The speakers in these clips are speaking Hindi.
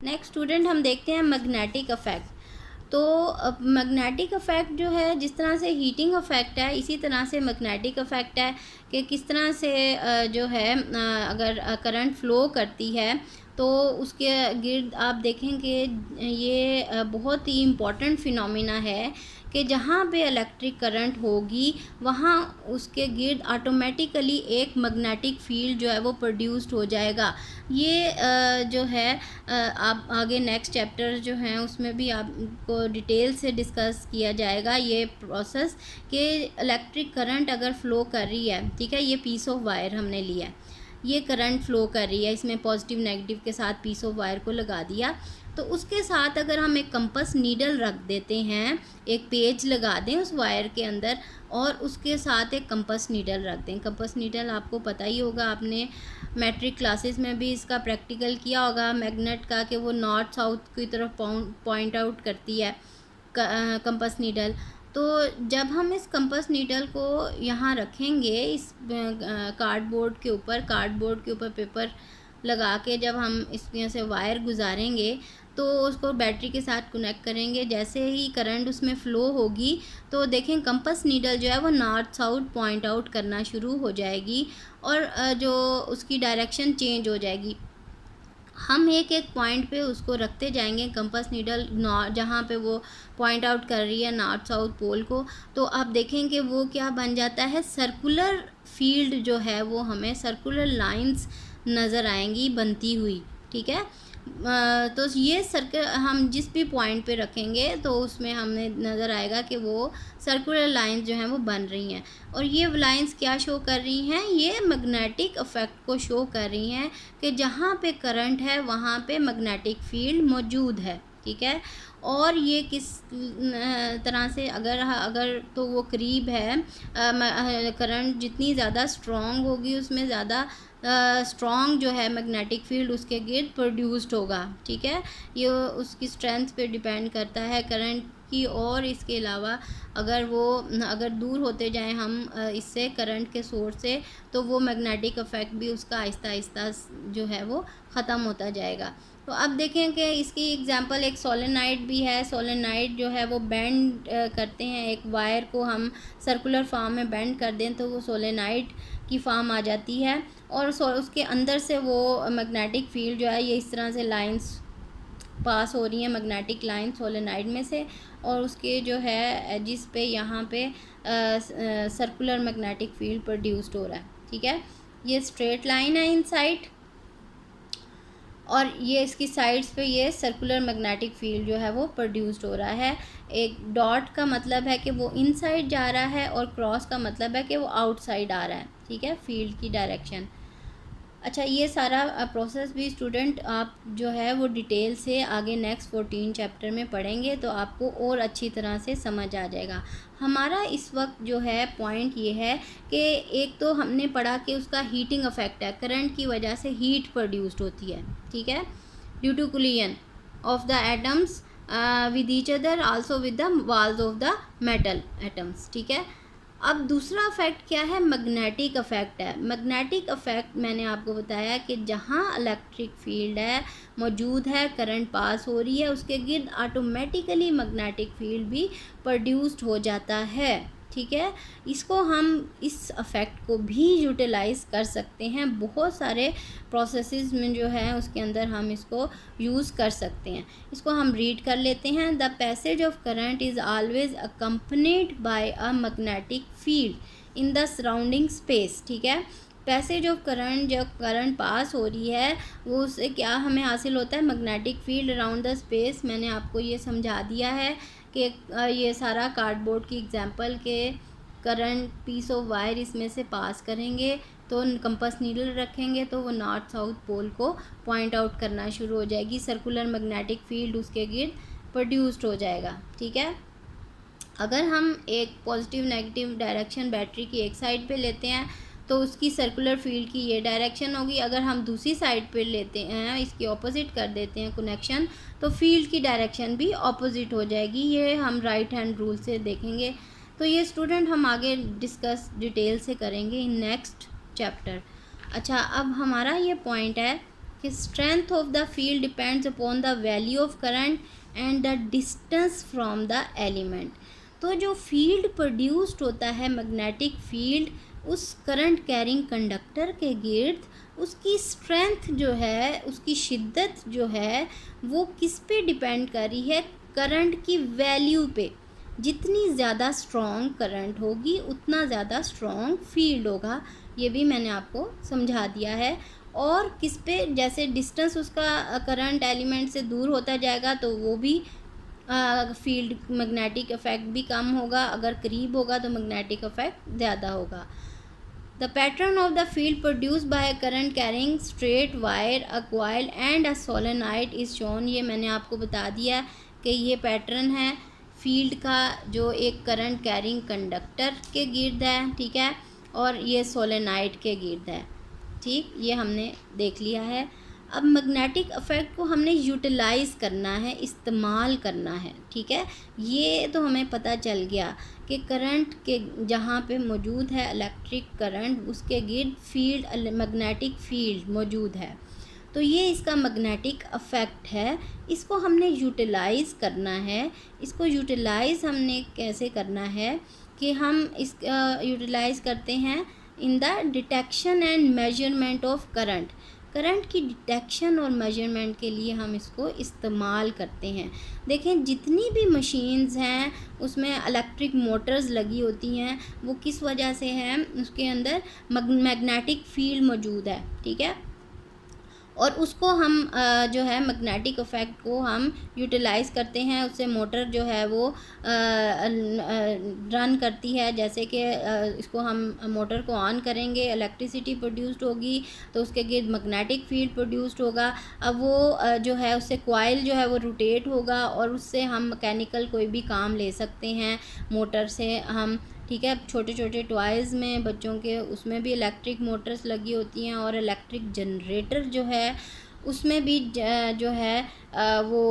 नेक्स्ट स्टूडेंट हम देखते हैं मैग्नेटिक अफेक्ट। तो मैग्नेटिक अफेक्ट जो है, जिस तरह से हीटिंग अफेक्ट है इसी तरह से मैग्नेटिक अफेक्ट है कि किस तरह से जो है अगर करंट फ्लो करती है तो उसके गिर्द आप देखेंगे ये बहुत ही इम्पॉर्टेंट फिनोमिना है कि जहाँ पे इलेक्ट्रिक करंट होगी वहाँ उसके गिर्द ऑटोमेटिकली एक मैग्नेटिक फील्ड जो है वो प्रोड्यूस्ड हो जाएगा। ये जो है आप आगे नेक्स्ट चैप्टर जो हैं उसमें भी आपको डिटेल से डिस्कस किया जाएगा ये प्रोसेस कि इलेक्ट्रिक करंट अगर फ़्लो कर रही है, ठीक है, ये पीस ऑफ वायर हमने लिया है, ये करंट फ़्लो कर रही है, इसमें पॉजिटिव नेगेटिव के साथ पीस ऑफ वायर को लगा दिया, तो उसके साथ अगर हम एक कंपास नीडल रख देते हैं, एक पेज लगा दें उस वायर के अंदर और उसके साथ एक कंपास नीडल रख दें। कंपास नीडल आपको पता ही होगा, आपने मैट्रिक क्लासेस में भी इसका प्रैक्टिकल किया होगा मैग्नेट का, कि वो नॉर्थ साउथ की तरफ पॉइंट आउट करती है कंपास नीडल। तो जब हम इस कंपास नीडल को यहाँ रखेंगे इस कार्डबोर्ड के ऊपर पेपर लगा के, जब हम इसमें से वायर गुजारेंगे तो उसको बैटरी के साथ कनेक्ट करेंगे, जैसे ही करंट उसमें फ़्लो होगी तो देखें कंपास नीडल जो है वो नॉर्थ साउथ पॉइंट आउट करना शुरू हो जाएगी और जो उसकी डायरेक्शन चेंज हो जाएगी। हम एक एक पॉइंट पे उसको रखते जाएंगे कंपास नीडल जहाँ पे वो पॉइंट आउट कर रही है नॉर्थ साउथ पोल को, तो आप देखेंगे वो क्या बन जाता है, सर्कुलर फील्ड जो है वो हमें सर्कुलर लाइंस नज़र आएंगी बनती हुई, ठीक है। तो ये सर्कल हम जिस भी पॉइंट पे रखेंगे तो उसमें हमें नज़र आएगा कि वो सर्कुलर लाइंस जो हैं वो बन रही हैं, और ये लाइंस क्या शो कर रही हैं, ये मैग्नेटिक इफेक्ट को शो कर रही हैं कि जहाँ पे करंट है वहाँ पे मैग्नेटिक फील्ड मौजूद है, ठीक है। और ये किस तरह से अगर तो वो करीब है, करंट जितनी ज़्यादा स्ट्रॉन्ग होगी उसमें ज़्यादा स्ट्रॉन्ग जो है मैग्नेटिक फील्ड उसके गिर्द प्रोड्यूस्ड होगा, ठीक है। ये उसकी स्ट्रेंथ पे डिपेंड करता है करंट की, और इसके अलावा अगर दूर होते जाएं हम इससे करंट के सोर्स से तो वो मैग्नेटिक इफेक्ट भी उसका आहिस्ता आहिस्ता जो है वो ख़त्म होता जाएगा। तो अब देखें कि इसकी एग्जांपल एक सोलेनाइड भी है। सोलेनाइड जो है वो बेंड करते हैं, एक वायर को हम सर्कुलर फॉर्म में बेंड कर दें तो वो सोलेनाइड की फॉर्म आ जाती है, और उसके अंदर से वो मैग्नेटिक फील्ड जो है ये इस तरह से लाइंस पास हो रही हैं, मैग्नेटिक लाइन सोलेनाइड में से, और उसके जो है एजिस पे यहाँ पे सर्कुलर मैग्नेटिक फील्ड प्रोड्यूस्ड हो रहा है, ठीक है। ये स्ट्रेट लाइन है इनसाइड, और ये इसकी साइड्स पे ये सर्कुलर मैग्नेटिक फील्ड जो है वो प्रोड्यूस्ड हो रहा है। एक डॉट का मतलब है कि वो इनसाइड जा रहा है और क्रॉस का मतलब है कि वो आउटसाइड आ रहा है, ठीक है, फील्ड की डायरेक्शन। अच्छा, ये सारा प्रोसेस भी स्टूडेंट आप जो है वो डिटेल से आगे नेक्स्ट 14 चैप्टर में पढ़ेंगे तो आपको और अच्छी तरह से समझ आ जाएगा। हमारा इस वक्त जो है पॉइंट ये है कि एक तो हमने पढ़ा कि उसका हीटिंग इफेक्ट है, करंट की वजह से हीट प्रोड्यूस्ड होती है, ठीक है, due to collision of the atoms with each other, also with the walls of the metal atoms, ठीक है। अब दूसरा इफेक्ट क्या है, मैग्नेटिक इफेक्ट है। मैग्नेटिक इफेक्ट मैंने आपको बताया कि जहाँ इलेक्ट्रिक फील्ड है मौजूद है, करंट पास हो रही है, उसके गिर्द ऑटोमेटिकली मैग्नेटिक फील्ड भी प्रोड्यूस्ड हो जाता है, ठीक है। इसको हम इस इफेक्ट को भी यूटिलाइज़ कर सकते हैं, बहुत सारे प्रोसेसेस में जो है उसके अंदर हम इसको यूज़ कर सकते हैं। इसको हम रीड कर लेते हैं। The passage of current is always accompanied by a magnetic field in the surrounding space, ठीक है। पैसेज ऑफ करंट, जब करंट पास हो रही है वो उससे क्या हमें हासिल होता है, magnetic field around the space. मैंने आपको ये समझा दिया है कि ये सारा कार्डबोर्ड की एग्जांपल के करंट पीस ऑफ वायर इसमें से पास करेंगे तो कंपास नीडल रखेंगे तो वो नॉर्थ साउथ पोल को पॉइंट आउट करना शुरू हो जाएगी, सर्कुलर मैग्नेटिक फील्ड उसके गिर्द प्रोड्यूस्ड हो जाएगा, ठीक है। अगर हम एक पॉजिटिव नेगेटिव डायरेक्शन बैटरी की एक साइड पे लेते हैं तो उसकी सर्कुलर फील्ड की ये डायरेक्शन होगी। अगर हम दूसरी साइड पे लेते हैं, इसकी ऑपोजिट कर देते हैं कनेक्शन, तो फील्ड की डायरेक्शन भी ऑपोजिट हो जाएगी। ये हम राइट हैंड रूल से देखेंगे। तो ये स्टूडेंट हम आगे डिस्कस डिटेल से करेंगे इन नेक्स्ट चैप्टर। अच्छा, अब हमारा ये पॉइंट है कि strength of the field depends upon the value of current and the distance from the element. तो जो फील्ड प्रोड्यूस्ड होता है मैग्नेटिक फील्ड उस करंट कैरिंग कंडक्टर के गिर्द, उसकी स्ट्रेंथ जो है, उसकी शिद्दत जो है वो किस पे डिपेंड कर रही है? करंट की वैल्यू पे। जितनी ज़्यादा स्ट्रॉन्ग करंट होगी उतना ज़्यादा स्ट्रॉन्ग फील्ड होगा, ये भी मैंने आपको समझा दिया है। और किस पे? जैसे डिस्टेंस उसका करंट एलिमेंट से दूर होता जाएगा तो वो भी फील्ड मैग्नेटिक इफेक्ट भी कम होगा, अगर करीब होगा तो मैग्नेटिक इफेक्ट ज़्यादा होगा। The pattern of the field produce by current carrying straight wire, a coil and a solenoid is shown. ये मैंने आपको बता दिया कि ये पैटर्न है फील्ड का जो एक करंट कैरिंग कंडक्टर के गिर्द है, ठीक है, और ये सोलेनॉइड के गिर्द है। ठीक, ये हमने देख लिया है। अब मैग्नेटिक इफेक्ट को हमने यूटिलाइज़ करना है, इस्तेमाल करना है, ठीक है। ये तो हमें पता चल गया कि करंट के जहाँ पे मौजूद है इलेक्ट्रिक करंट, उसके गिर्द फील्ड, मैग्नेटिक फील्ड मौजूद है। तो ये इसका मैग्नेटिक इफेक्ट है, इसको हमने यूटिलाइज़ करना है। इसको यूटिलाइज़ हमने कैसे करना है कि हम इस यूटिलाइज़ करते हैं in the detection and measurement of current. Current की डिटेक्शन और मेजरमेंट के लिए हम इसको इस्तेमाल करते हैं। देखें, जितनी भी मशीन्स हैं उसमें इलेक्ट्रिक मोटर्स लगी होती हैं, वो किस वजह से हैं? उसके अंदर मैग्नेटिक फील्ड मौजूद है, ठीक है, और उसको हम जो है मैग्नेटिक इफेक्ट को हम यूटिलाइज़ करते हैं। उससे मोटर जो है वो रन करती है। जैसे कि इसको हम मोटर को ऑन करेंगे, इलेक्ट्रिसिटी प्रोड्यूस्ड होगी तो उसके गिर्द मैग्नेटिक फील्ड प्रोड्यूस्ड होगा। अब वो जो है उससे कॉइल जो है वो रोटेट होगा और उससे हम मैकेनिकल कोई भी काम ले सकते हैं मोटर से हम, ठीक है। छोटे छोटे टॉयज़ में बच्चों के उसमें भी इलेक्ट्रिक मोटर्स लगी होती हैं, और इलेक्ट्रिक जनरेटर जो है उसमें भी जो है वो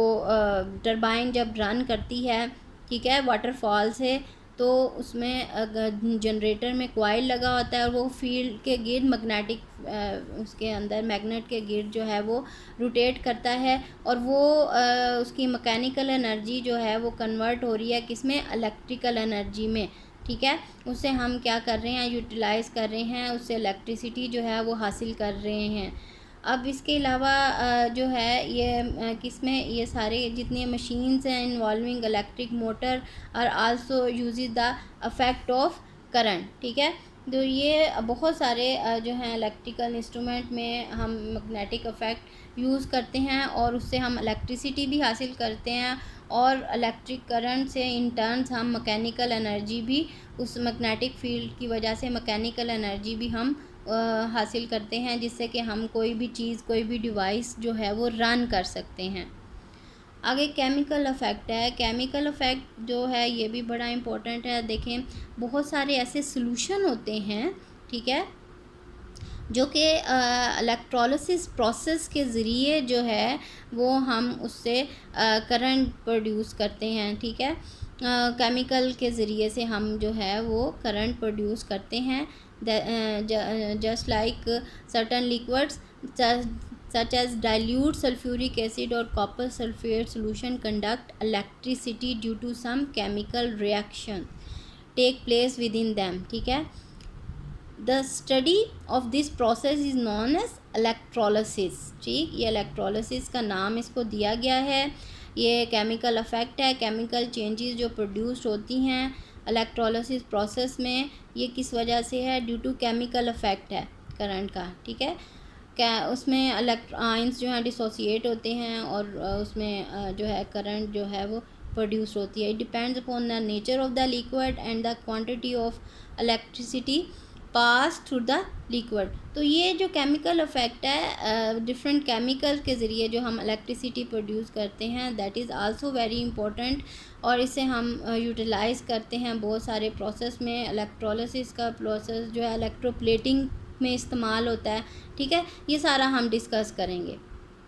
टरबाइन जब रन करती है, ठीक है, वाटरफॉल से, तो उसमें जनरेटर में कॉइल लगा होता है और वो फील्ड के गिर्द मैग्नेटिक उसके अंदर मैग्नेट के गिर्द जो है वो रोटेट करता है, और वो उसकी मैकेनिकल एनर्जी जो है वो कन्वर्ट हो रही है किसमें? इलेक्ट्रिकल एनर्जी में, ठीक है। उससे हम क्या कर रहे हैं? यूटिलाइज़ कर रहे हैं, उससे इलेक्ट्रिसिटी जो है वो हासिल कर रहे हैं। अब इसके अलावा जो है ये किसमें, ये सारे जितनी मशीन्स हैं इन्वॉल्विंग इलेक्ट्रिक मोटर और also uses the effect of current, ठीक है। तो ये बहुत सारे जो हैं इलेक्ट्रिकल इंस्ट्रूमेंट में हम मैग्नेटिक इफेक्ट यूज़ करते हैं, और उससे हम इलेक्ट्रिसिटी भी हासिल करते हैं, और इलेक्ट्रिक करंट से इन टर्न्स हम मैकेनिकल एनर्जी भी, उस मैग्नेटिक फील्ड की वजह से मैकेनिकल एनर्जी भी हम हासिल करते हैं, जिससे कि हम कोई भी चीज़, कोई भी डिवाइस जो है वो रन कर सकते हैं। आगे केमिकल इफ़ेक्ट है। केमिकल इफ़ेक्ट जो है ये भी बड़ा इम्पोर्टेंट है। देखें, बहुत सारे ऐसे सॉल्यूशन होते हैं, ठीक है, जो कि इलेक्ट्रोलिसिस प्रोसेस के ज़रिए जो है वो हम उससे करंट प्रोड्यूस करते हैं, ठीक है। केमिकल के ज़रिए से हम जो है वो करंट प्रोड्यूस करते हैं। Just like certain liquids such as dilute sulfuric acid or copper sulfate solution conduct electricity due to some chemical reaction take place within them, ठीक है। The study of this process is known as electrolysis, ठीक, ये electrolysis का नाम इसको दिया गया है। ये केमिकल इफ़ेक्ट है, केमिकल चेंजेस जो प्रोड्यूस्ड होती हैं इलेक्ट्रोलिसिस प्रोसेस में, ये किस वजह से है? ड्यू टू केमिकल इफ़ेक्ट है करंट का, ठीक है। क्या उसमें आयंस जो हैं डिसोसिएट होते हैं, और उसमें जो है करंट जो है वो प्रोड्यूस होती है। It depends upon the nature of the liquid and the quantity of electricity pass through the liquid. तो ये जो केमिकल इफ़ेक्ट है, डिफरेंट केमिकल के ज़रिए जो हम इलेक्ट्रिसिटी प्रोड्यूस करते हैं, that is also very important, और इसे हम यूटिलाइज़ करते हैं बहुत सारे प्रोसेस में। इलेक्ट्रोलिसिस का प्रोसेस जो है इलेक्ट्रोप्लेटिंग में इस्तेमाल होता है, ठीक है। ये सारा हम डिस्कस करेंगे।